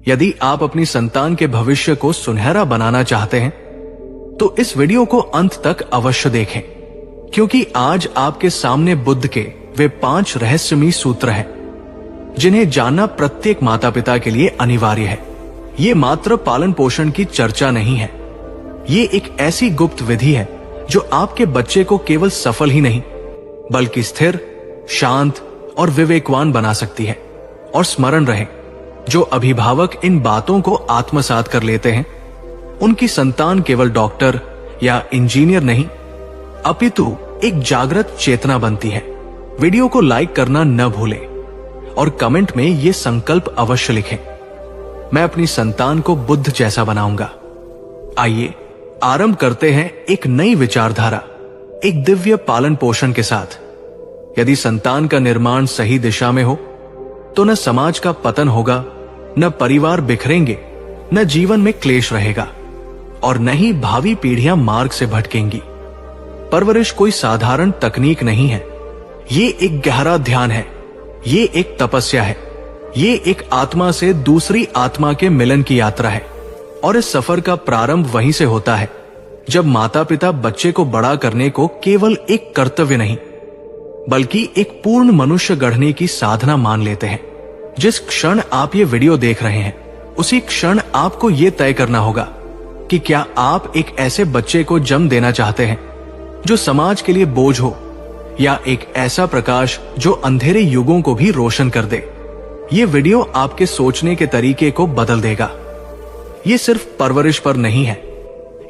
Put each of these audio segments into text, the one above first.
यदि आप अपनी संतान के भविष्य को सुनहरा बनाना चाहते हैं तो इस वीडियो को अंत तक अवश्य देखें, क्योंकि आज आपके सामने बुद्ध के वे 5 रहस्यमयी सूत्र हैं जिन्हें जानना प्रत्येक माता पिता के लिए अनिवार्य है। ये मात्र पालन पोषण की चर्चा नहीं है, ये एक ऐसी गुप्त विधि है जो आपके बच्चे को केवल सफल ही नहीं बल्कि स्थिर, शांत और विवेकवान बना सकती है। और स्मरण रहे, जो अभिभावक इन बातों को आत्मसात कर लेते हैं उनकी संतान केवल डॉक्टर या इंजीनियर नहीं अपितु एक जागृत चेतना बनती है। वीडियो को लाइक करना न भूलें और कमेंट में ये संकल्प अवश्य लिखें, मैं अपनी संतान को बुद्ध जैसा बनाऊंगा। आइए आरंभ करते हैं एक नई विचारधारा, एक दिव्य पालन पोषण के साथ। यदि संतान का निर्माण सही दिशा में हो तो न समाज का पतन होगा, न परिवार बिखरेंगे, न जीवन में क्लेश रहेगा और न ही भावी पीढ़ियां मार्ग से भटकेंगी। परवरिश कोई साधारण तकनीक नहीं है, ये एक गहरा ध्यान है, ये एक तपस्या है, ये एक आत्मा से दूसरी आत्मा के मिलन की यात्रा है। और इस सफर का प्रारंभ वहीं से होता है जब माता पिता बच्चे को बड़ा करने को केवल एक कर्तव्य नहीं बल्कि एक पूर्ण मनुष्य गढ़ने की साधना मान लेते हैं। जिस क्षण आप ये वीडियो देख रहे हैं उसी क्षण आपको ये तय करना होगा कि क्या आप एक ऐसे बच्चे को जन्म देना चाहते हैं जो समाज के लिए बोझ हो, या एक ऐसा प्रकाश जो अंधेरे युगों को भी रोशन कर दे। ये वीडियो आपके सोचने के तरीके को बदल देगा। ये सिर्फ परवरिश पर नहीं है,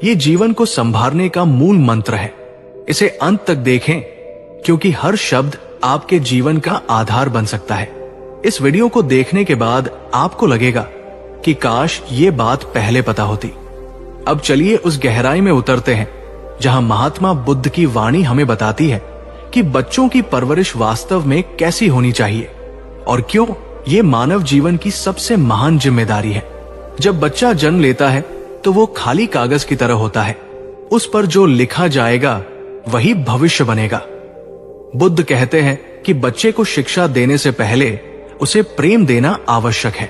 ये जीवन को संभालने का मूल मंत्र है। इसे अंत तक देखें, क्योंकि हर शब्द आपके जीवन का आधार बन सकता है। इस वीडियो को देखने के बाद आपको लगेगा कि काश ये बात पहले पता होती। अब चलिए उस गहराई में उतरते हैं जहां महात्मा बुद्ध की वाणी हमें बताती है कि बच्चों की परवरिश वास्तव में कैसी होनी चाहिए और क्यों ये मानव जीवन की सबसे महान जिम्मेदारी है। जब बच्चा जन्म लेता है तो वो खाली कागज की तरह होता है, उस पर जो लिखा जाएगा वही भविष्य बनेगा। बुद्ध कहते हैं कि बच्चे को शिक्षा देने से पहले उसे प्रेम देना आवश्यक है,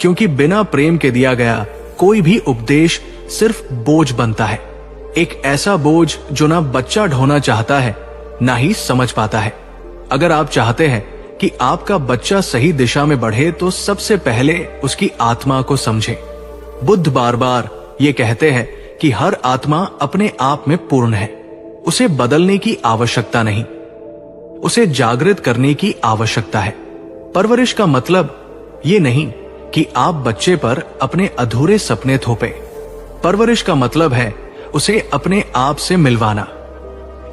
क्योंकि बिना प्रेम के दिया गया कोई भी उपदेश सिर्फ बोझ बनता है, एक ऐसा बोझ जो ना बच्चा ढोना चाहता है ना ही समझ पाता है। अगर आप चाहते हैं कि आपका बच्चा सही दिशा में बढ़े तो सबसे पहले उसकी आत्मा को समझें। बुद्ध बार बार ये कहते हैं कि हर आत्मा अपने आप में पूर्ण है, उसे बदलने की आवश्यकता नहीं, उसे जागृत करने की आवश्यकता है। परवरिश का मतलब ये नहीं कि आप बच्चे पर अपने अधूरे सपने थोपे। परवरिश का मतलब है उसे अपने आप से मिलवाना।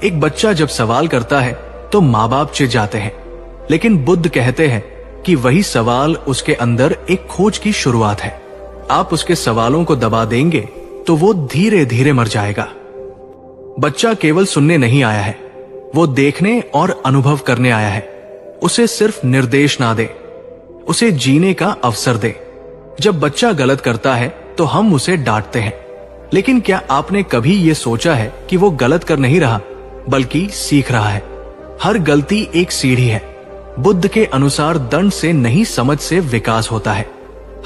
एक बच्चा जब सवाल करता है तो माँ बाप चिढ़ जाते हैं, लेकिन बुद्ध कहते हैं कि वही सवाल उसके अंदर एक खोज की शुरुआत है। आप उसके सवालों को दबा देंगे तो वो धीरे धीरे मर जाएगा। बच्चा केवल सुनने नहीं आया है, वो देखने और अनुभव करने आया है। उसे सिर्फ निर्देश ना दे, उसे जीने का अवसर दे। जब बच्चा गलत करता है तो हम उसे डांटते हैं, लेकिन क्या आपने कभी ये सोचा है कि वो गलत कर नहीं रहा बल्कि सीख रहा है? हर गलती एक सीढ़ी है। बुद्ध के अनुसार दंड से नहीं, समझ से विकास होता है।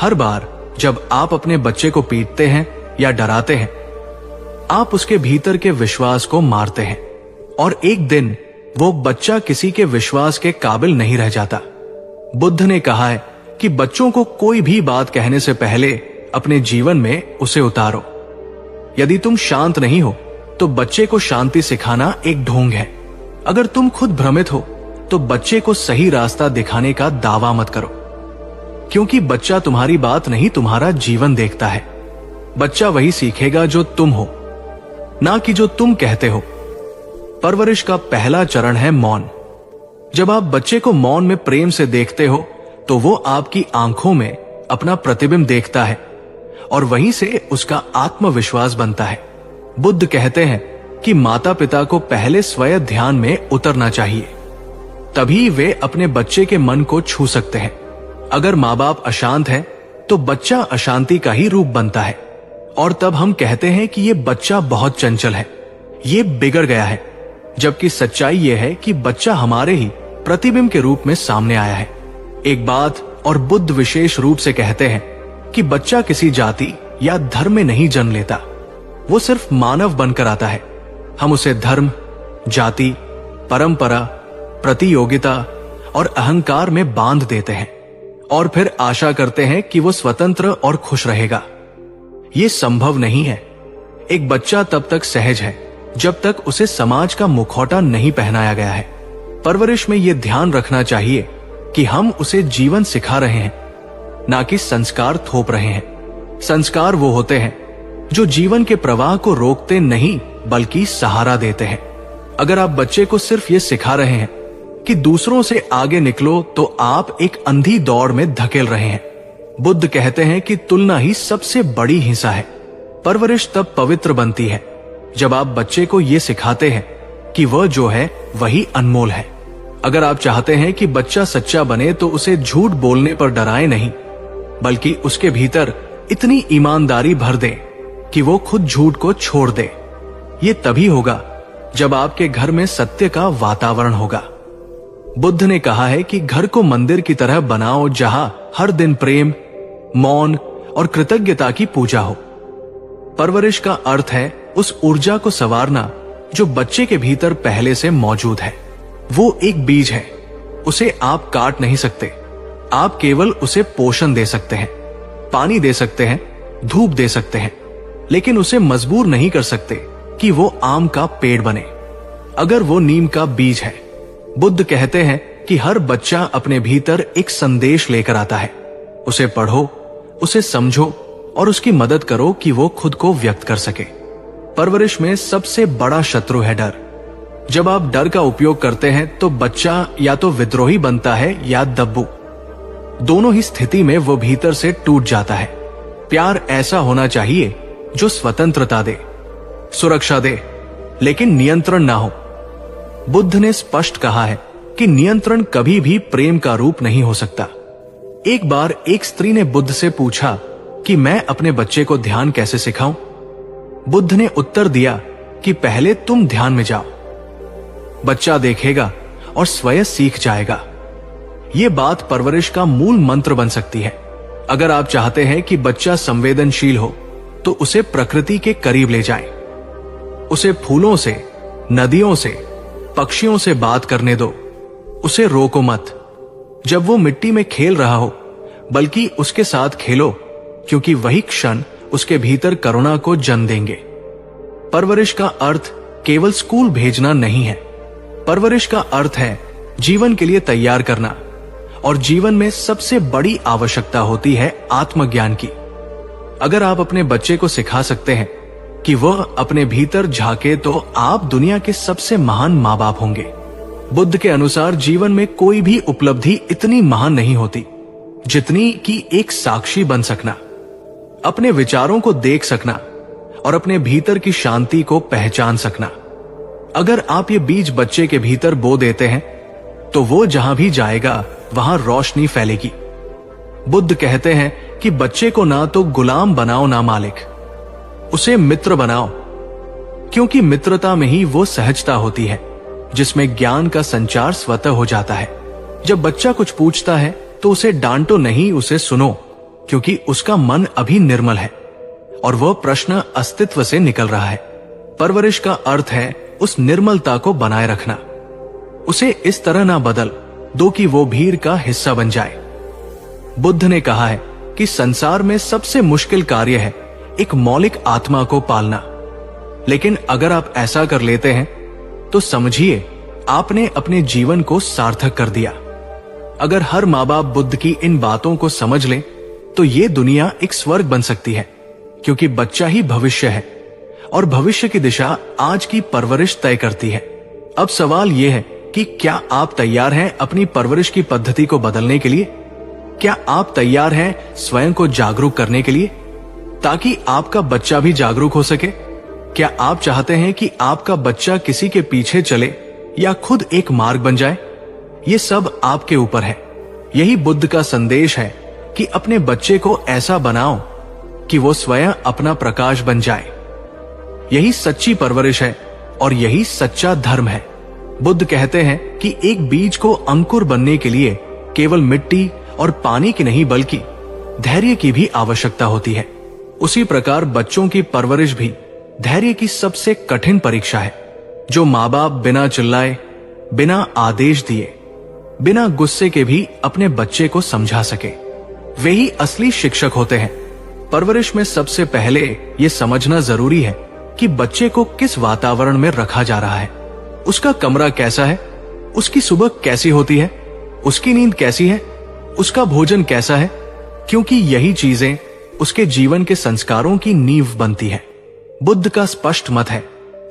हर बार जब आप अपने बच्चे को पीटते हैं या डराते हैं, आप उसके भीतर के विश्वास को मारते हैं और एक दिन वो बच्चा किसी के विश्वास के काबिल नहीं रह जाता। बुद्ध ने कहा है कि बच्चों को कोई भी बात कहने से पहले अपने जीवन में उसे उतारो। यदि तुम शांत नहीं हो तो बच्चे को शांति सिखाना एक ढोंग है। अगर तुम खुद भ्रमित हो तो बच्चे को सही रास्ता दिखाने का दावा मत करो, क्योंकि बच्चा तुम्हारी बात नहीं, तुम्हारा जीवन देखता है। बच्चा वही सीखेगा जो तुम हो, ना कि जो तुम कहते हो। परवरिश का पहला चरण है मौन। जब आप बच्चे को मौन में प्रेम से देखते हो तो वो आपकी आंखों में अपना प्रतिबिंब देखता है और वहीं से उसका आत्मविश्वास बनता है। बुद्ध कहते हैं कि माता पिता को पहले स्वयं ध्यान में उतरना चाहिए, तभी वे अपने बच्चे के मन को छू सकते हैं। अगर माँ बाप अशांत हैं तो बच्चा अशांति का ही रूप बनता है और तब हम कहते हैं कि ये बच्चा बहुत चंचल है, ये बिगड़ गया है, जबकि सच्चाई ये है कि बच्चा हमारे ही प्रतिबिंब के रूप में सामने आया है। एक बात और बुद्ध विशेष रूप से कहते हैं कि बच्चा किसी जाति या धर्म में नहीं जन्म लेता, वो सिर्फ मानव बनकर आता है। हम उसे धर्म, जाति, परंपरा, प्रतियोगिता और अहंकार में बांध देते हैं और फिर आशा करते हैं कि वो स्वतंत्र और खुश रहेगा। ये संभव नहीं है। एक बच्चा तब तक सहज है जब तक उसे समाज का मुखौटा नहीं पहनाया गया है। परवरिश में ये ध्यान रखना चाहिए कि हम उसे जीवन सिखा रहे हैं, ना कि संस्कार थोप रहे हैं। संस्कार वो होते हैं जो जीवन के प्रवाह को रोकते नहीं बल्कि सहारा देते हैं। अगर आप बच्चे को सिर्फ ये सिखा रहे हैं कि दूसरों से आगे निकलो, तो आप एक अंधी दौड़ में धकेल रहे हैं। बुद्ध कहते हैं कि तुलना ही सबसे बड़ी हिंसा है। परवरिश तब पवित्र बनती है जब आप बच्चे को ये सिखाते हैं कि वह जो है वही अनमोल है। अगर आप चाहते हैं कि बच्चा सच्चा बने तो उसे झूठ बोलने पर डराएं नहीं, बल्कि उसके भीतर इतनी ईमानदारी भर दें कि वो खुद झूठ को छोड़ दे। ये तभी होगा जब आपके घर में सत्य का वातावरण होगा। बुद्ध ने कहा है कि घर को मंदिर की तरह बनाओ जहां हर दिन प्रेम, मौन और कृतज्ञता की पूजा हो। परवरिश का अर्थ है उस ऊर्जा को संवारना जो बच्चे के भीतर पहले से मौजूद है। वो एक बीज है, उसे आप काट नहीं सकते। आप केवल उसे पोषण दे सकते हैं, पानी दे सकते हैं, धूप दे सकते हैं, लेकिन उसे मजबूर नहीं कर सकते कि वो आम का पेड़ बने अगर वो नीम का बीज है। बुद्ध कहते हैं कि हर बच्चा अपने भीतर एक संदेश लेकर आता है। उसे पढ़ो, उसे समझो और उसकी मदद करो कि वो खुद को व्यक्त कर सके। परवरिश में सबसे बड़ा शत्रु है डर। जब आप डर का उपयोग करते हैं तो बच्चा या तो विद्रोही बनता है या दब्बू। दोनों ही स्थिति में वो भीतर से टूट जाता है। प्यार ऐसा होना चाहिए जो स्वतंत्रता दे, सुरक्षा दे, लेकिन नियंत्रण ना हो। बुद्ध ने स्पष्ट कहा है कि नियंत्रण कभी भी प्रेम का रूप नहीं हो सकता। एक बार एक स्त्री ने बुद्ध से पूछा कि मैं अपने बच्चे को ध्यान कैसे सिखाऊं? बुद्ध ने उत्तर दिया कि पहले तुम ध्यान में जाओ, बच्चा देखेगा और स्वयं सीख जाएगा। ये बात परवरिश का मूल मंत्र बन सकती है। अगर आप चाहते हैं कि बच्चा संवेदनशील हो तो उसे प्रकृति के करीब ले जाएं। उसे फूलों से, नदियों से, पक्षियों से बात करने दो। उसे रोको मत जब वो मिट्टी में खेल रहा हो, बल्कि उसके साथ खेलो, क्योंकि वही क्षण उसके भीतर करुणा को जन्म देंगे। परवरिश का अर्थ केवल स्कूल भेजना नहीं है। परवरिश का अर्थ है जीवन के लिए तैयार करना, और जीवन में सबसे बड़ी आवश्यकता होती है आत्मज्ञान की। अगर आप अपने बच्चे को सिखा सकते हैं कि वह अपने भीतर झांके तो आप दुनिया के सबसे महान माँ बाप होंगे। बुद्ध के अनुसार जीवन में कोई भी उपलब्धि इतनी महान नहीं होती जितनी कि एक साक्षी बन सकना, अपने विचारों को देख सकना और अपने भीतर की शांति को पहचान सकना। अगर आप ये बीज बच्चे के भीतर बो देते हैं तो वो जहां भी जाएगा वहां रोशनी फैलेगी। बुद्ध कहते हैं कि बच्चे को ना तो गुलाम बनाओ ना मालिक, उसे मित्र बनाओ, क्योंकि मित्रता में ही वो सहजता होती है जिसमें ज्ञान का संचार स्वतः हो जाता है। जब बच्चा कुछ पूछता है तो उसे डांटो नहीं, उसे सुनो, क्योंकि उसका मन अभी निर्मल है और वह प्रश्न अस्तित्व से निकल रहा है। परवरिश का अर्थ है उस निर्मलता को बनाए रखना। उसे इस तरह ना बदल दो कि वो भीड़ का हिस्सा बन जाए। बुद्ध ने कहा है कि संसार में सबसे मुश्किल कार्य है एक मौलिक आत्मा को पालना, लेकिन अगर आप ऐसा कर लेते हैं तो समझिए आपने अपने जीवन को सार्थक कर दिया। अगर हर माँ बाप बुद्ध की इन बातों को समझ लें तो ये दुनिया एक स्वर्ग बन सकती है, क्योंकि बच्चा ही भविष्य है और भविष्य की दिशा आज की परवरिश तय करती है। अब सवाल यह है कि क्या आप तैयार हैं अपनी परवरिश की पद्धति को बदलने के लिए? क्या आप तैयार हैं स्वयं को जागरूक करने के लिए ताकि आपका बच्चा भी जागरूक हो सके? क्या आप चाहते हैं कि आपका बच्चा किसी के पीछे चले या खुद एक मार्ग बन जाए? ये सब आपके ऊपर है। यही बुद्ध का संदेश है कि अपने बच्चे को ऐसा बनाओ कि वो स्वयं अपना प्रकाश बन जाए। यही सच्ची परवरिश है और यही सच्चा धर्म है। बुद्ध कहते हैं कि एक बीज को अंकुर बनने के लिए केवल मिट्टी और पानी की नहीं बल्कि धैर्य की भी आवश्यकता होती है। उसी प्रकार बच्चों की परवरिश भी धैर्य की सबसे कठिन परीक्षा है। जो माँ बाप बिना चिल्लाए, बिना आदेश दिए, बिना गुस्से के भी अपने बच्चे को समझा सके, वे ही असली शिक्षक होते हैं। परवरिश में सबसे पहले ये समझना जरूरी है कि बच्चे को किस वातावरण में रखा जा रहा है। उसका कमरा कैसा है, उसकी सुबह कैसी होती है, उसकी नींद कैसी है, उसका भोजन कैसा है, क्योंकि यही चीजें उसके जीवन के संस्कारों की नींव बनती है। बुद्ध का स्पष्ट मत है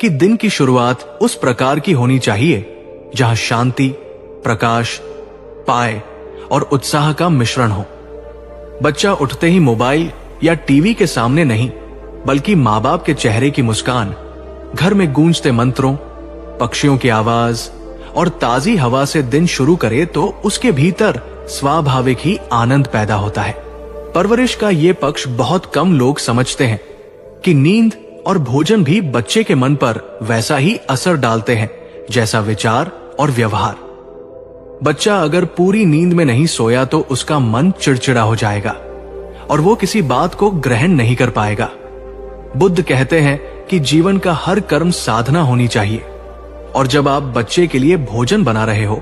कि दिन की शुरुआत उस प्रकार की होनी चाहिए जहां शांति, प्रकाश, पाए और उत्साह का मिश्रण हो। बच्चा उठते ही मोबाइल या टीवी के सामने नहीं, बल्कि माँ बाप के चेहरे की मुस्कान, घर में गूंजते मंत्रों, पक्षियों की आवाज और ताजी हवा से दिन शुरू करे तो उसके भीतर स्वाभाविक ही आनंद पैदा होता है। परवरिश का ये पक्ष बहुत कम लोग समझते हैं कि नींद और भोजन भी बच्चे के मन पर वैसा ही असर डालते हैं जैसा विचार और व्यवहार। बच्चा अगर पूरी नींद में नहीं सोया तो उसका मन चिड़चिड़ा हो जाएगा और वो किसी बात को ग्रहण नहीं कर पाएगा। बुद्ध कहते हैं कि जीवन का हर कर्म साधना होनी चाहिए, और जब आप बच्चे के लिए भोजन बना रहे हो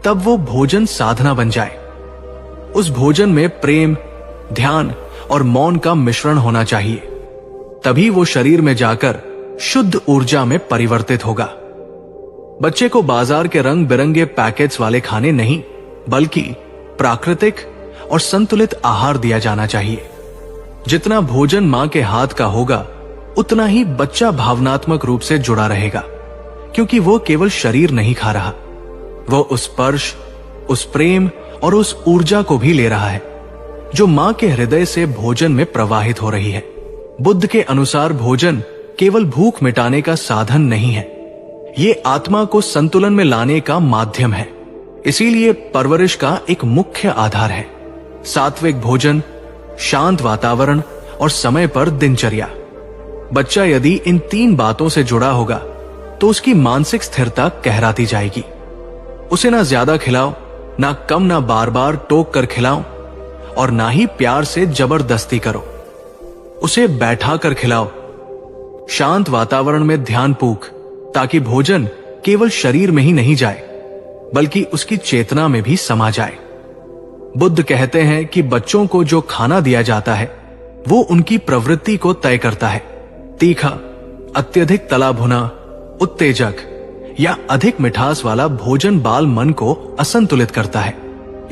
तब वो भोजन साधना बन जाए। उस भोजन में प्रेम, ध्यान और मौन का मिश्रण होना चाहिए, तभी वो शरीर में जाकर शुद्ध ऊर्जा में परिवर्तित होगा। बच्चे को बाजार के रंग बिरंगे पैकेट्स वाले खाने नहीं, बल्कि प्राकृतिक और संतुलित आहार दिया जाना चाहिए। जितना भोजन मां के हाथ का होगा, उतना ही बच्चा भावनात्मक रूप से जुड़ा रहेगा, क्योंकि वो केवल शरीर नहीं खा रहा, वो उस स्पर्श, उस प्रेम और उस ऊर्जा को भी ले रहा है जो मां के हृदय से भोजन में प्रवाहित हो रही है। बुद्ध के अनुसार भोजन केवल भूख मिटाने का साधन नहीं है, ये आत्मा को संतुलन में लाने का माध्यम है। इसीलिए परवरिश का एक मुख्य आधार है सात्विक भोजन, शांत वातावरण और समय पर दिनचर्या। बच्चा यदि इन 3 बातों से जुड़ा होगा तो उसकी मानसिक स्थिरता कहराती जाएगी। उसे ना ज्यादा खिलाओ, ना कम, ना बार बार टोक कर खिलाओ और ना ही प्यार से जबरदस्ती करो। उसे बैठा कर खिलाओ, शांत वातावरण में ध्यान पूक, ताकि भोजन केवल शरीर में ही नहीं जाए बल्कि उसकी चेतना में भी समा जाए। बुद्ध कहते हैं कि बच्चों को जो खाना दिया जाता है वो उनकी प्रवृत्ति को तय करता है। तीखा, अत्यधिक तला भुना, उत्तेजक या अधिक मिठास वाला भोजन बाल मन को असंतुलित करता है।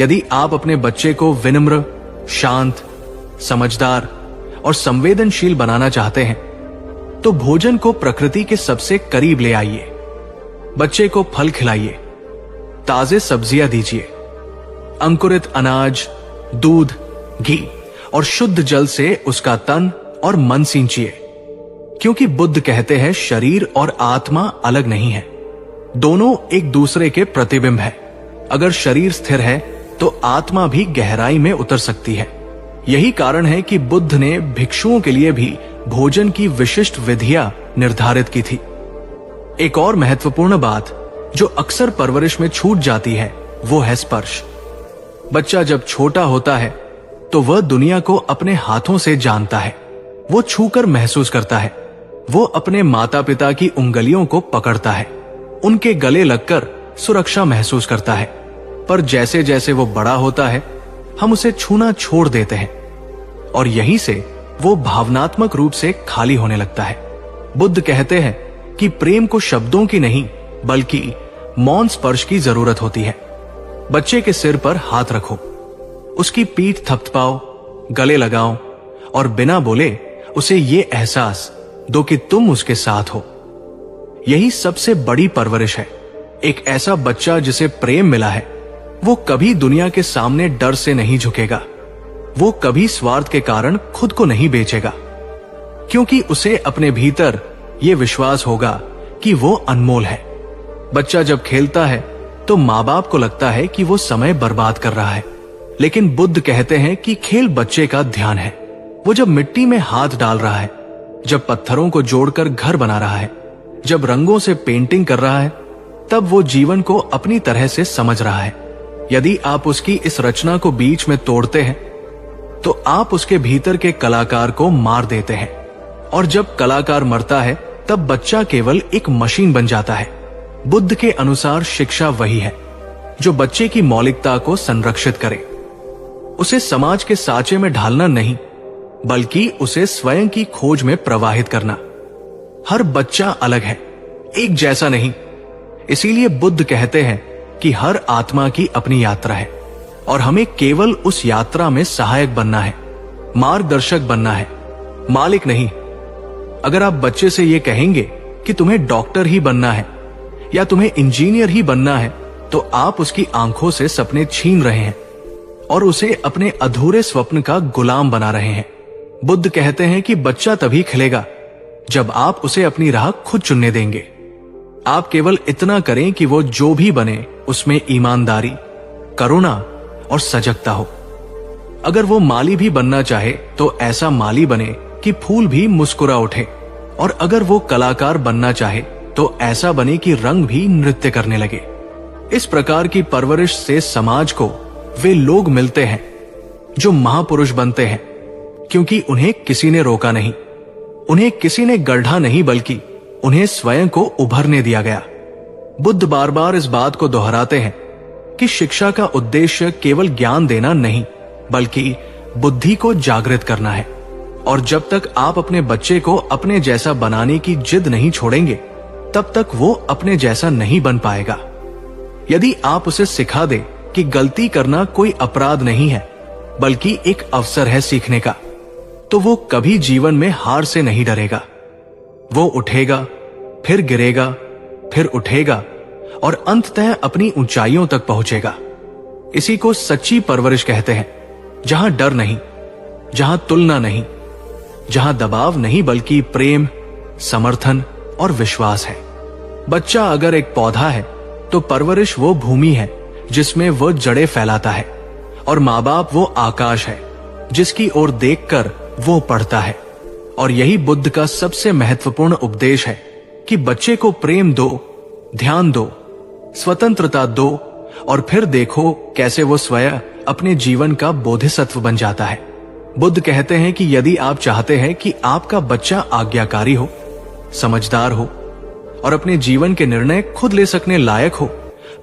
यदि आप अपने बच्चे को विनम्र, शांत, समझदार और संवेदनशील बनाना चाहते हैं तो भोजन को प्रकृति के सबसे करीब ले आइए। बच्चे को फल खिलाइए, ताजे सब्जियां दीजिए, अंकुरित अनाज, दूध, घी और शुद्ध जल से उसका तन और मन सींचिए, क्योंकि बुद्ध कहते हैं शरीर और आत्मा अलग नहीं है, दोनों एक दूसरे के प्रतिबिंब है। अगर शरीर स्थिर है तो आत्मा भी गहराई में उतर सकती है। यही कारण है कि बुद्ध ने भिक्षुओं के लिए भी भोजन की विशिष्ट विधियां निर्धारित की थी। एक और महत्वपूर्ण बात जो अक्सर परवरिश में छूट जाती है वो है स्पर्श। बच्चा जब छोटा होता है तो वह दुनिया को अपने हाथों से जानता है, वो छूकर महसूस करता है, वो अपने माता पिता की उंगलियों को पकड़ता है, उनके गले लगकर सुरक्षा महसूस करता है। पर जैसे जैसे वो बड़ा होता है हम उसे छूना छोड़ देते हैं और यहीं से वो भावनात्मक रूप से खाली होने लगता है। बुद्ध कहते हैं कि प्रेम को शब्दों की नहीं बल्कि मौन स्पर्श की जरूरत होती है। बच्चे के सिर पर हाथ रखो, उसकी पीठ थपथपाओ, गले लगाओ और बिना बोले उसे ये एहसास दो कि तुम उसके साथ हो। यही सबसे बड़ी परवरिश है। एक ऐसा बच्चा जिसे प्रेम मिला है वो कभी दुनिया के सामने डर से नहीं झुकेगा, वो कभी स्वार्थ के कारण खुद को नहीं बेचेगा, क्योंकि उसे अपने भीतर ये विश्वास होगा कि वो अनमोल है। बच्चा जब खेलता है तो माँ बाप को लगता है कि वो समय बर्बाद कर रहा है, लेकिन बुद्ध कहते हैं कि खेल बच्चे का ध्यान है। वो जब मिट्टी में हाथ डाल रहा है, जब पत्थरों को जोड़कर घर बना रहा है, जब रंगों से पेंटिंग कर रहा है, तब वो जीवन को अपनी तरह से समझ रहा है। यदि आप उसकी इस रचना को बीच में तोड़ते हैं तो आप उसके भीतर के कलाकार को मार देते हैं, और जब कलाकार मरता है तब बच्चा केवल एक मशीन बन जाता है। बुद्ध के अनुसार शिक्षा वही है जो बच्चे की मौलिकता को संरक्षित करे, उसे समाज के साँचे में ढालना नहीं, बल्कि उसे स्वयं की खोज में प्रवाहित करना। हर बच्चा अलग है, एक जैसा नहीं। इसीलिए बुद्ध कहते हैं कि हर आत्मा की अपनी यात्रा है और हमें केवल उस यात्रा में सहायक बनना है, मार्गदर्शक बनना है, मालिक नहीं। अगर आप बच्चे से यह कहेंगे कि तुम्हें डॉक्टर ही बनना है या तुम्हें इंजीनियर ही बनना है, तो आप उसकी आंखों से सपने छीन रहे हैं और उसे अपने अधूरे स्वप्न का गुलाम बना रहे हैं। बुद्ध कहते हैं कि बच्चा तभी खिलेगा जब आप उसे अपनी राह खुद चुनने देंगे। आप केवल इतना करें कि वो जो भी बने उसमें ईमानदारी, करुणा और सजगता हो। अगर वो माली भी बनना चाहे तो ऐसा माली बने कि फूल भी मुस्कुरा उठे, और अगर वो कलाकार बनना चाहे तो ऐसा बने कि रंग भी नृत्य करने लगे। इस प्रकार की परवरिश से समाज को वे लोग मिलते हैं जो महापुरुष बनते हैं, क्योंकि उन्हें किसी ने रोका नहीं, उन्हें किसी ने गढ़ा नहीं, बल्कि उन्हें स्वयं को उभरने दिया गया। बुद्ध बार बार इस बात को दोहराते हैं कि शिक्षा का उद्देश्य केवल ज्ञान देना नहीं, बल्कि बुद्धि को जागृत करना है। और जब तक आप अपने बच्चे को अपने जैसा बनाने की जिद नहीं छोड़ेंगे, तब तक वो अपने जैसा नहीं बन पाएगा। यदि आप उसे सिखा दे कि गलती करना कोई अपराध नहीं है, बल्कि एक अवसर है सीखने का, तो वो कभी जीवन में हार से नहीं डरेगा। वो उठेगा, फिर गिरेगा, फिर उठेगा और अंततः अपनी ऊंचाइयों तक पहुंचेगा। इसी को सच्ची परवरिश कहते हैं, जहां डर नहीं, जहां तुलना नहीं, जहां दबाव नहीं, बल्कि प्रेम, समर्थन और विश्वास है। बच्चा अगर एक पौधा है तो परवरिश वो भूमि है जिसमें वो जड़ें फैलाता है, और माँ बाप वो आकाश है जिसकी ओर देखकर वो पढ़ता है। और यही बुद्ध का सबसे महत्वपूर्ण उपदेश है कि बच्चे को प्रेम दो, ध्यान दो, स्वतंत्रता दो, और फिर देखो कैसे वो स्वयं अपने जीवन का बोधिसत्व बन जाता है। बुद्ध कहते हैं कि यदि आप चाहते हैं कि आपका बच्चा आज्ञाकारी हो, समझदार हो और अपने जीवन के निर्णय खुद ले सकने लायक हो,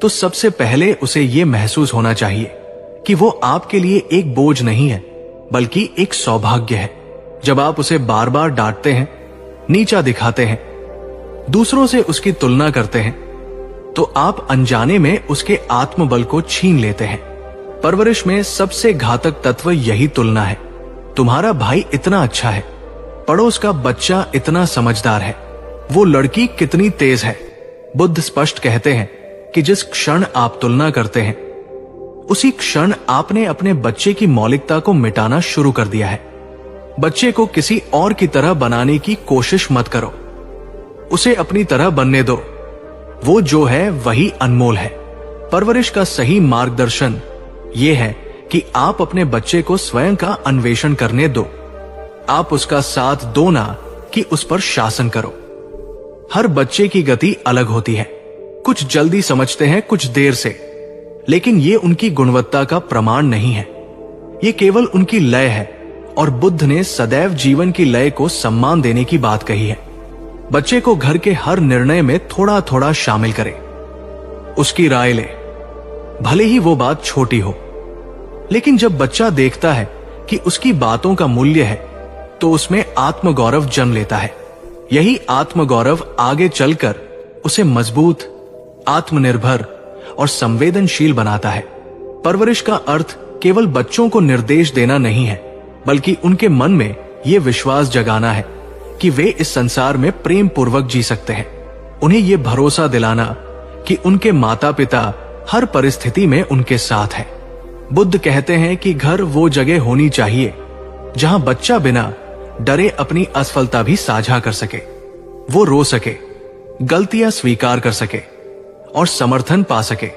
तो सबसे पहले उसे यह महसूस होना चाहिए कि वो आपके लिए एक बोझ नहीं है, बल्कि एक सौभाग्य है। जब आप उसे बार बार डांटते हैं, नीचा दिखाते हैं, दूसरों से उसकी तुलना करते हैं, तो आप अनजाने में उसके आत्मबल को छीन लेते हैं। परवरिश में सबसे घातक तत्व यही तुलना है। तुम्हारा भाई इतना अच्छा है, पड़ोस का बच्चा इतना समझदार है, वो लड़की कितनी तेज है। बुद्ध स्पष्ट कहते हैं कि जिस क्षण आप तुलना करते हैं, उसी क्षण आपने अपने बच्चे की मौलिकता को मिटाना शुरू कर दिया है। बच्चे को किसी और की तरह बनाने की कोशिश मत करो, उसे अपनी तरह बनने दो। वो जो है वही अनमोल है। परवरिश का सही मार्गदर्शन ये है कि आप अपने बच्चे को स्वयं का अन्वेषण करने दो। आप उसका साथ दो, ना कि उस पर शासन करो। हर बच्चे की गति अलग होती है, कुछ जल्दी समझते हैं, कुछ देर से, लेकिन ये उनकी गुणवत्ता का प्रमाण नहीं है, ये केवल उनकी लय है। और बुद्ध ने सदैव जीवन की लय को सम्मान देने की बात कही है। बच्चे को घर के हर निर्णय में थोड़ा थोड़ा शामिल करें, उसकी राय ले, भले ही वो बात छोटी हो। लेकिन जब बच्चा देखता है कि उसकी बातों का मूल्य है, तो उसमें आत्मगौरव जन्म लेता है। यही आत्मगौरव आगे चलकर उसे मजबूत, आत्मनिर्भर और संवेदनशील बनाता है। परवरिश का अर्थ केवल बच्चों को निर्देश देना नहीं है, बल्कि उनके मन में यह विश्वास जगाना है कि वे इस संसार में प्रेम पूर्वक जी सकते हैं। उन्हें यह भरोसा दिलाना कि उनके माता पिता हर परिस्थिति में उनके साथ है। बुद्ध कहते हैं कि घर वो जगह होनी चाहिए जहां बच्चा बिना डरे अपनी असफलता भी साझा कर सके, वो रो सके, गलतियां स्वीकार कर सके और समर्थन पा सके।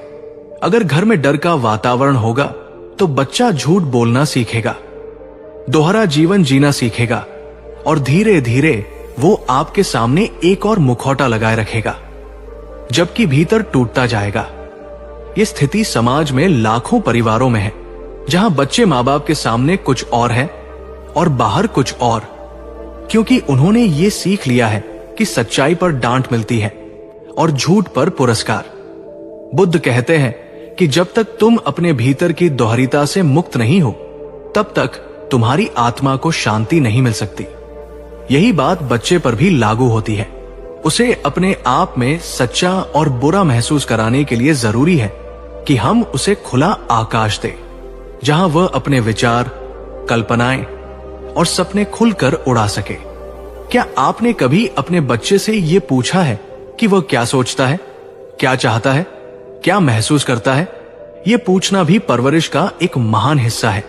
अगर घर में डर का वातावरण होगा तो बच्चा झूठ बोलना सीखेगा, दोहरा जीवन जीना सीखेगा और धीरे धीरे वो आपके सामने एक और मुखौटा लगाए रखेगा, जबकि भीतर टूटता जाएगा। ये स्थिति समाज में लाखों परिवारों में है। जहां बच्चे माँ बाप के सामने कुछ और है और बाहर कुछ और, क्योंकि उन्होंने ये सीख लिया है कि सच्चाई पर डांट मिलती है और झूठ पर पुरस्कार। बुद्ध कहते हैं कि जब तक तुम अपने भीतर की दोहरीता से मुक्त नहीं हो, तब तक तुम्हारी आत्मा को शांति नहीं मिल सकती। यही बात बच्चे पर भी लागू होती है। उसे अपने आप में सच्चा और बुरा महसूस कराने के लिए जरूरी है कि हम उसे खुला आकाश दें, जहां वह अपने विचार, कल्पनाएं और सपने खुलकर उड़ा सके। क्या आपने कभी अपने बच्चे से यह पूछा है कि वह क्या सोचता है, क्या चाहता है, क्या महसूस करता है? यह पूछना भी परवरिश का एक महान हिस्सा है,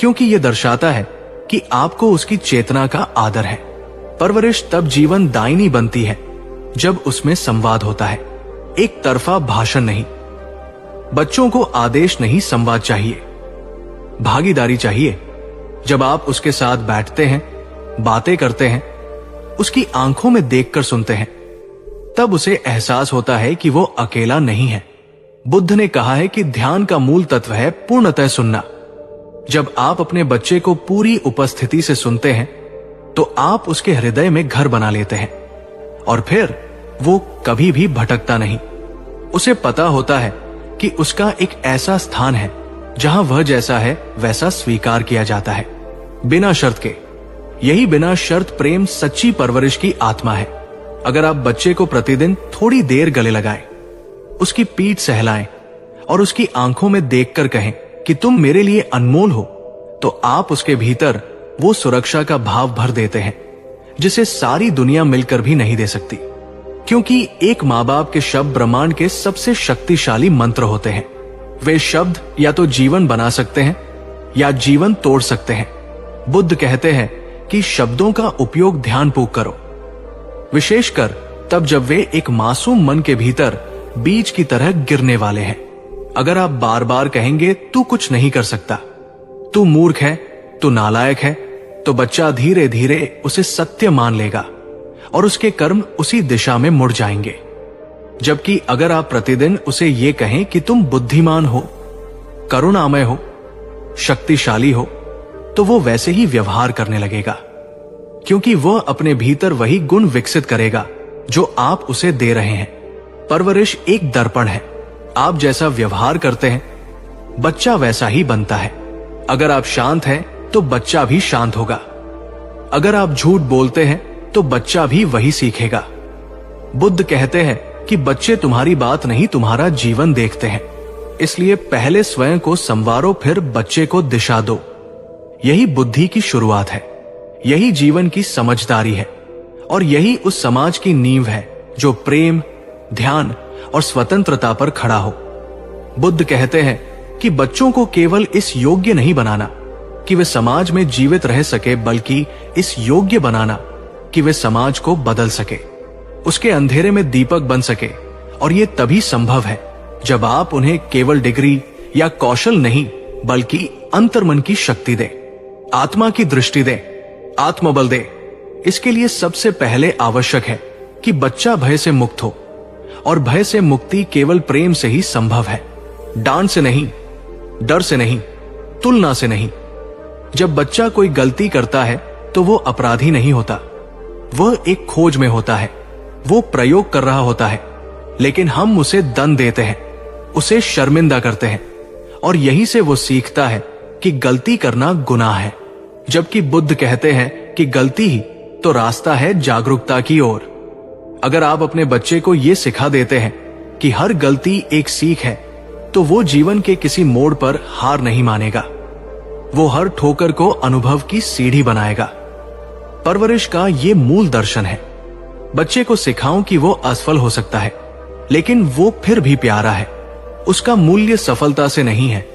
क्योंकि यह दर्शाता है कि आपको उसकी चेतना का आदर है। परवरिश तब जीवन दायिनी बनती है जब उसमें संवाद होता है, एक तरफा भाषण नहीं। बच्चों को आदेश नहीं, संवाद चाहिए, भागीदारी चाहिए। जब आप उसके साथ बैठते हैं, बातें करते हैं, उसकी आंखों में देखकर सुनते हैं, तब उसे एहसास होता है कि वो अकेला नहीं है। बुद्ध ने कहा है कि ध्यान का मूल तत्व है पूर्णतः सुनना। जब आप अपने बच्चे को पूरी उपस्थिति से सुनते हैं, तो आप उसके हृदय में घर बना लेते हैं और फिर वो कभी भी भटकता नहीं। उसे पता होता है कि उसका एक ऐसा स्थान है जहां वह जैसा है वैसा स्वीकार किया जाता है, बिना शर्त के। यही बिना शर्त प्रेम सच्ची परवरिश की आत्मा है। अगर आप बच्चे को प्रतिदिन थोड़ी देर गले लगाएं, उसकी पीठ सहलाएं और उसकी आंखों में देखकर कहें कि तुम मेरे लिए अनमोल हो, तो आप उसके भीतर वो सुरक्षा का भाव भर देते हैं जिसे सारी दुनिया मिलकर भी नहीं दे सकती। क्योंकि एक माँ बाप के शब्द ब्रह्मांड के सबसे शक्तिशाली मंत्र होते हैं। वे शब्द या तो जीवन बना सकते हैं या जीवन तोड़ सकते हैं। बुद्ध कहते हैं कि शब्दों का उपयोग ध्यानपूर्वक करो, विशेषकर तब जब वे एक मासूम मन के भीतर बीज की तरह गिरने वाले हैं। अगर आप बार बार कहेंगे तू कुछ नहीं कर सकता, तू मूर्ख है, तू नालायक है, तो बच्चा धीरे धीरे उसे सत्य मान लेगा और उसके कर्म उसी दिशा में मुड़ जाएंगे। जबकि अगर आप प्रतिदिन उसे ये कहें कि तुम बुद्धिमान हो, करुणामय हो, शक्तिशाली हो, तो वो वैसे ही व्यवहार करने लगेगा, क्योंकि वह अपने भीतर वही गुण विकसित करेगा जो आप उसे दे रहे हैं। परवरिश एक दर्पण है। आप जैसा व्यवहार करते हैं, बच्चा वैसा ही बनता है। अगर आप शांत हैं, तो बच्चा भी शांत होगा। अगर आप झूठ बोलते हैं, तो बच्चा भी वही सीखेगा। बुद्ध कहते हैं कि बच्चे तुम्हारी बात नहीं, तुम्हारा जीवन देखते हैं। इसलिए पहले स्वयं को संवारो, फिर बच्चे को दिशा दो। यही बुद्धि की शुरुआत है, यही जीवन की समझदारी है और यही उस समाज की नींव है जो प्रेम, ध्यान और स्वतंत्रता पर खड़ा हो। बुद्ध कहते हैं कि बच्चों को केवल इस योग्य नहीं बनाना कि वे समाज में जीवित रह सके, बल्कि इस योग्य बनाना कि वे समाज को बदल सके, उसके अंधेरे में दीपक बन सके। और ये तभी संभव है जब आप उन्हें केवल डिग्री या कौशल नहीं, बल्कि अंतर्मन की शक्ति दे, आत्मा की दृष्टि दे, आत्मबल दे। इसके लिए सबसे पहले आवश्यक है कि बच्चा भय से मुक्त हो, और भय से मुक्ति केवल प्रेम से ही संभव है, डांट से नहीं, डर से नहीं, तुलना से नहीं। जब बच्चा कोई गलती करता है तो वो अपराधी नहीं होता, वह एक खोज में होता है, वो प्रयोग कर रहा होता है, लेकिन हम उसे दंड देते हैं, उसे शर्मिंदा करते हैं, और यहीं से वो सीखता है कि गलती करना गुनाह है। जबकि बुद्ध कहते हैं कि गलती ही तो रास्ता है जागरूकता की ओर। अगर आप अपने बच्चे को ये सिखा देते हैं कि हर गलती एक सीख है, तो वो जीवन के किसी मोड़ पर हार नहीं मानेगा, वो हर ठोकर को अनुभव की सीढ़ी बनाएगा। परवरिश का ये मूल दर्शन है। बच्चे को सिखाऊं कि वो असफल हो सकता है, लेकिन वो फिर भी प्यारा है। उसका मूल्य सफलता से नहीं है,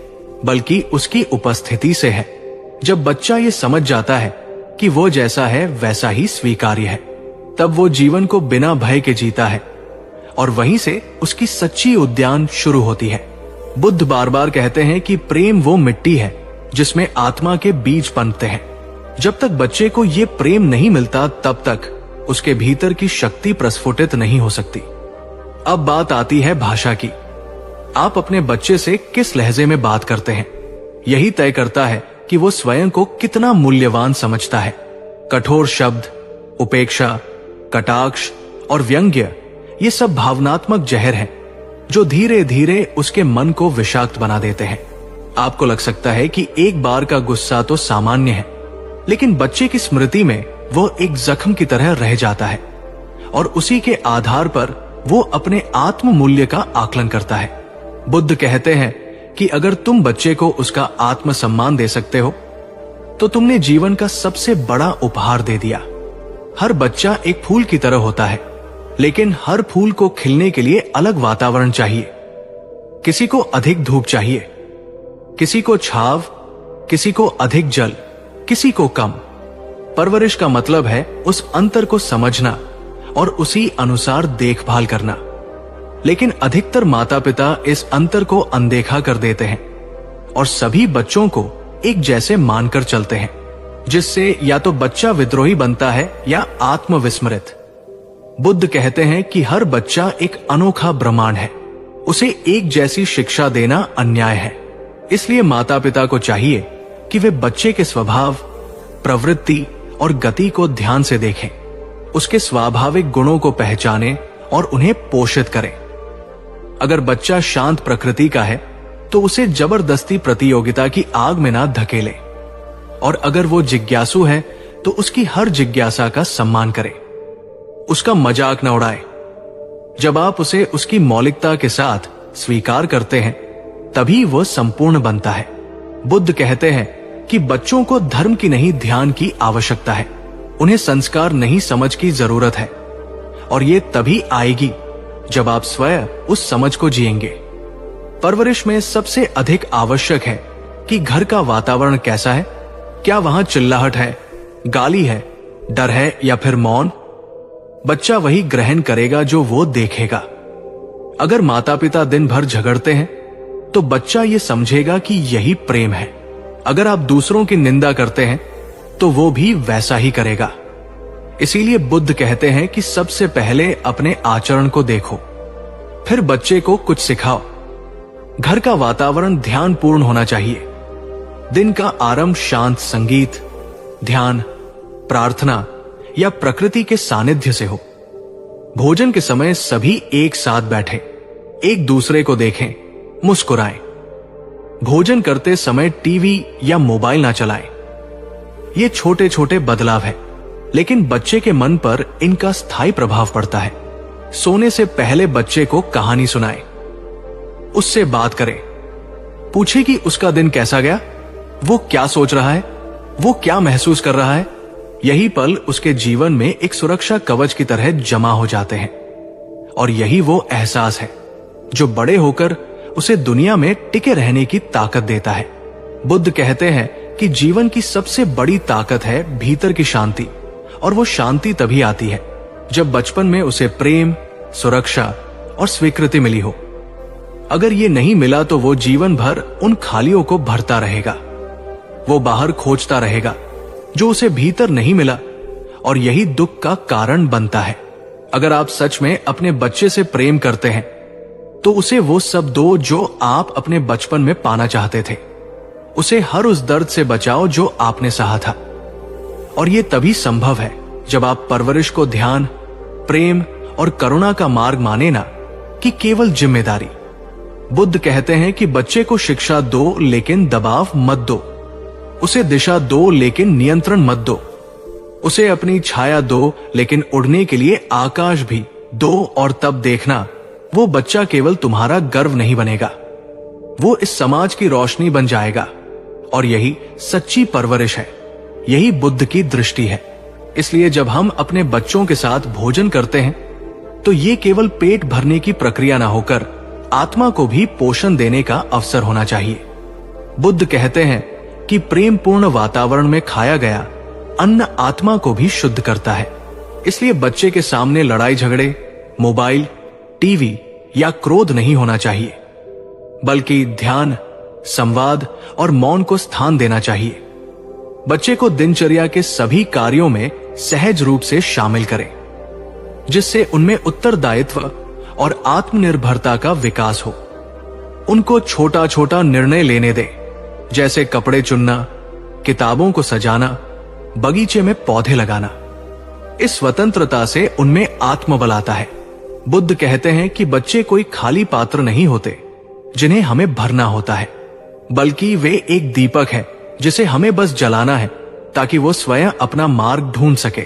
बल्कि उसकी उपस्थिति से है। जब बच्चा ये समझ जाता है कि वो जैसा है वैसा ही स्वीकार्य है, तब वो जीवन को बिना भय के जीता है, और वहीं से उसकी सच्ची उद्यान शुरू होती है। बुद्ध बार बार कहते हैं कि प्रेम वो मिट्टी है जिसमें आत्मा के बीज पनपते हैं। जब तक बच्चे को ये प्रेम नहीं मिलता, तब तक उसके भीतर की शक्ति प्रस्फुटित नहीं हो सकती। अब बात आती है भाषा की। आप अपने बच्चे से किस लहजे में बात करते हैं? यही तय करता है कि वो स्वयं को कितना मूल्यवान समझता है। कठोर शब्द, उपेक्षा, कटाक्ष और व्यंग्य, ये सब भावनात्मक जहर हैं जो धीरे धीरे उसके मन को विषाक्त बना देते हैं। आपको लग सकता है कि एक बार का गुस्सा तो सामान्य है, लेकिन बच्चे की स्मृति में वो एक जख्म की तरह रह जाता है और उसी के आधार पर वो अपने आत्म मूल्य का आकलन करता है। बुद्ध कहते हैं कि अगर तुम बच्चे को उसका आत्म सम्मान दे सकते हो तो तुमने जीवन का सबसे बड़ा उपहार दे दिया। हर बच्चा एक फूल की तरह होता है, लेकिन हर फूल को खिलने के लिए अलग वातावरण चाहिए। किसी को अधिक धूप चाहिए, किसी को छाव, किसी को अधिक जल, किसी को कम। परवरिश का मतलब है उस अंतर को समझना और उसी अनुसार देखभाल करना। लेकिन अधिकतर माता पिता इस अंतर को अनदेखा कर देते हैं और सभी बच्चों को एक जैसे मानकर चलते हैं, जिससे या तो बच्चा विद्रोही बनता है या आत्मविस्मृत। बुद्ध कहते हैं कि हर बच्चा एक अनोखा ब्रह्मांड है, उसे एक जैसी शिक्षा देना अन्याय है। इसलिए माता पिता को चाहिए कि वे बच्चे के स्वभाव, प्रवृत्ति और गति को ध्यान से देखें, उसके स्वाभाविक गुणों को पहचानें और उन्हें पोषित करें। अगर बच्चा शांत प्रकृति का है तो उसे जबरदस्ती प्रतियोगिता की आग में ना धकेलें, और अगर वो जिज्ञासु है तो उसकी हर जिज्ञासा का सम्मान करें, उसका मजाक न उड़ाएं। जब आप उसे उसकी मौलिकता के साथ स्वीकार करते हैं तभी वो संपूर्ण बनता है। बुद्ध कहते हैं कि बच्चों को धर्म की नहीं ध्यान की आवश्यकता है, उन्हें संस्कार नहीं समझ की जरूरत है, और ये तभी आएगी जब आप स्वयं उस समझ को जिएंगे। परवरिश में सबसे अधिक आवश्यक है कि घर का वातावरण कैसा है। क्या वहां चिल्लाहट है, गाली है, डर है या फिर मौन? बच्चा वही ग्रहण करेगा जो वो देखेगा। अगर माता पिता दिन भर झगड़ते हैं तो बच्चा ये समझेगा कि यही प्रेम है। अगर आप दूसरों की निंदा करते हैं तो वो भी वैसा ही करेगा। इसीलिए बुद्ध कहते हैं कि सबसे पहले अपने आचरण को देखो, फिर बच्चे को कुछ सिखाओ। घर का वातावरण ध्यानपूर्ण होना चाहिए। दिन का आरंभ शांत संगीत, ध्यान, प्रार्थना या प्रकृति के सानिध्य से हो। भोजन के समय सभी एक साथ बैठें, एक दूसरे को देखें, मुस्कुराएं। भोजन करते समय टीवी या मोबाइल ना चलाएं। ये छोटे छोटे बदलाव हैं, लेकिन बच्चे के मन पर इनका स्थायी प्रभाव पड़ता है। सोने से पहले बच्चे को कहानी सुनाएं, उससे बात करें, पूछे कि उसका दिन कैसा गया, वो क्या सोच रहा है, वो क्या महसूस कर रहा है। यही पल उसके जीवन में एक सुरक्षा कवच की तरह जमा हो जाते हैं, और यही वो एहसास है जो बड़े होकर उसे दुनिया में टिके रहने की ताकत देता है। बुद्ध कहते हैं कि जीवन की सबसे बड़ी ताकत है भीतर की शांति, और वो शांति तभी आती है जब बचपन में उसे प्रेम, सुरक्षा और स्वीकृति मिली हो। अगर ये नहीं मिला तो वो जीवन भर उन खालियों को भरता रहेगा। वो बाहर खोजता रहेगा जो उसे भीतर नहीं मिला, और यही दुख का कारण बनता है। अगर आप सच में अपने बच्चे से प्रेम करते हैं तो उसे वो सब दो जो आप अपने बचपन में पाना चाहते थे। उसे हर उस दर्द से बचाओ जो आपने सहा था, और ये तभी संभव है जब आप परवरिश को ध्यान, प्रेम और करुणा का मार्ग माने, ना कि केवल जिम्मेदारी। बुद्ध कहते हैं कि बच्चे को शिक्षा दो लेकिन दबाव मत दो, उसे दिशा दो लेकिन नियंत्रण मत दो, उसे अपनी छाया दो लेकिन उड़ने के लिए आकाश भी दो, और तब देखना वो बच्चा केवल तुम्हारा गर्व नहीं बनेगा, वो इस समाज की रोशनी बन जाएगा। और यही सच्ची परवरिश है, यही बुद्ध की दृष्टि है। इसलिए जब हम अपने बच्चों के साथ भोजन करते हैं तो ये केवल पेट भरने की प्रक्रिया ना होकर आत्मा को भी पोषण देने का अवसर होना चाहिए। बुद्ध कहते हैं कि प्रेमपूर्ण वातावरण में खाया गया अन्न आत्मा को भी शुद्ध करता है। इसलिए बच्चे के सामने लड़ाई झगड़े, मोबाइल, टीवी या क्रोध नहीं होना चाहिए, बल्कि ध्यान, संवाद और मौन को स्थान देना चाहिए। बच्चे को दिनचर्या के सभी कार्यों में सहज रूप से शामिल करें, जिससे उनमें उत्तरदायित्व और आत्मनिर्भरता का विकास हो। उनको छोटा छोटा निर्णय लेने दें जैसे कपड़े चुनना, किताबों को सजाना, बगीचे में पौधे लगाना। इस स्वतंत्रता से उनमें आत्मबल आता है। बुद्ध कहते हैं कि बच्चे कोई खाली पात्र नहीं होते जिन्हें हमें भरना होता है, बल्कि वे एक दीपक है जिसे हमें बस जलाना है ताकि वो स्वयं अपना मार्ग ढूंढ सके।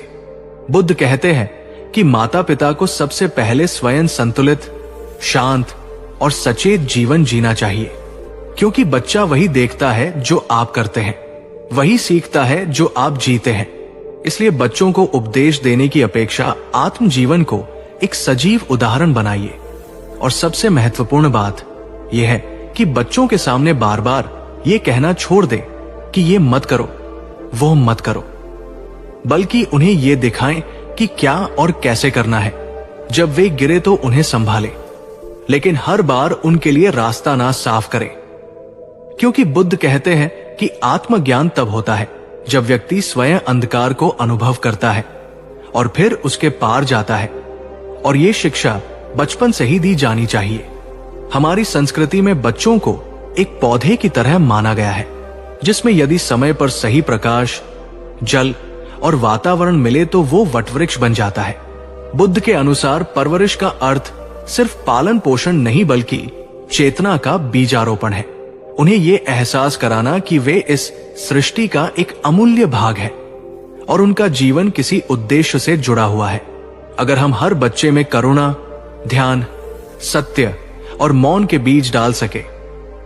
बुद्ध कहते हैं कि माता पिता को सबसे पहले स्वयं संतुलित, शांत और सचेत जीवन जीना चाहिए, क्योंकि बच्चा वही देखता है जो आप करते हैं, वही सीखता है जो आप जीते हैं। इसलिए बच्चों को उपदेश देने की अपेक्षा आत्म जीवन को एक सजीव उदाहरण बनाइए। और सबसे महत्वपूर्ण बात यह है कि बच्चों के सामने बार बार ये कहना छोड़ दें कि ये मत करो, वो मत करो, बल्कि उन्हें ये दिखाएं कि क्या और कैसे करना है। जब वे गिरे तो उन्हें संभालें, लेकिन हर बार उनके लिए रास्ता ना साफ करें, क्योंकि बुद्ध कहते हैं कि आत्मज्ञान तब होता है जब व्यक्ति स्वयं अंधकार को अनुभव करता है और फिर उसके पार जाता है। और ये शिक्षा बचपन से ही दी जानी चाहिए। हमारी संस्कृति में बच्चों को एक पौधे की तरह माना गया है, जिसमें यदि समय पर सही प्रकाश, जल और वातावरण मिले तो वो वटवृक्ष बन जाता है। बुद्ध के अनुसार परवरिश का अर्थ सिर्फ पालन पोषण नहीं बल्कि चेतना का बीजारोपण है। उन्हें ये एहसास कराना कि वे इस सृष्टि का एक अमूल्य भाग है और उनका जीवन किसी उद्देश्य से जुड़ा हुआ है। अगर हम हर बच्चे में करुणा, ध्यान, सत्य और मौन के बीज डाल सके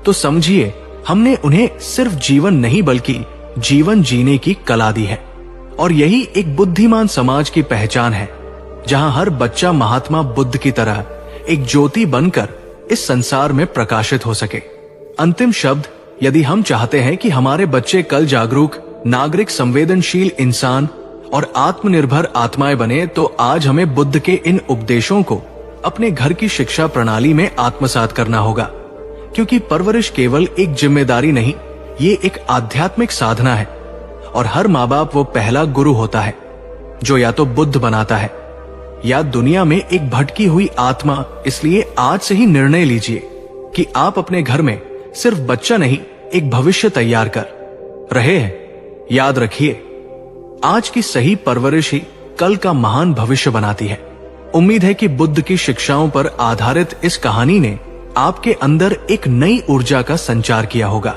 तो समझिए हमने उन्हें सिर्फ जीवन नहीं बल्कि जीवन जीने की कला दी है। और यही एक बुद्धिमान समाज की पहचान है, जहां हर बच्चा महात्मा बुद्ध की तरह एक ज्योति बनकर इस संसार में प्रकाशित हो सके। अंतिम शब्द, यदि हम चाहते हैं कि हमारे बच्चे कल जागरूक, नागरिक, संवेदनशील इंसान और आत्मनिर्भर आत्माएं बने, तो आज हमें बुद्ध के इन उपदेशों को अपने घर की शिक्षा प्रणाली में आत्मसात करना होगा, क्योंकि परवरिश केवल एक जिम्मेदारी नहीं, ये एक आध्यात्मिक साधना है। और हर माँ बाप वो पहला गुरु होता है जो या तो बुद्ध बनाता है या दुनिया में एक भटकी हुई आत्मा। इसलिए आज से ही निर्णय लीजिए कि आप अपने घर में सिर्फ बच्चा नहीं, एक भविष्य तैयार कर रहे हैं। याद रखिए, आज की सही परवरिश ही कल का महान भविष्य बनाती है। उम्मीद है कि बुद्ध की शिक्षाओं पर आधारित इस कहानी ने आपके अंदर एक नई ऊर्जा का संचार किया होगा।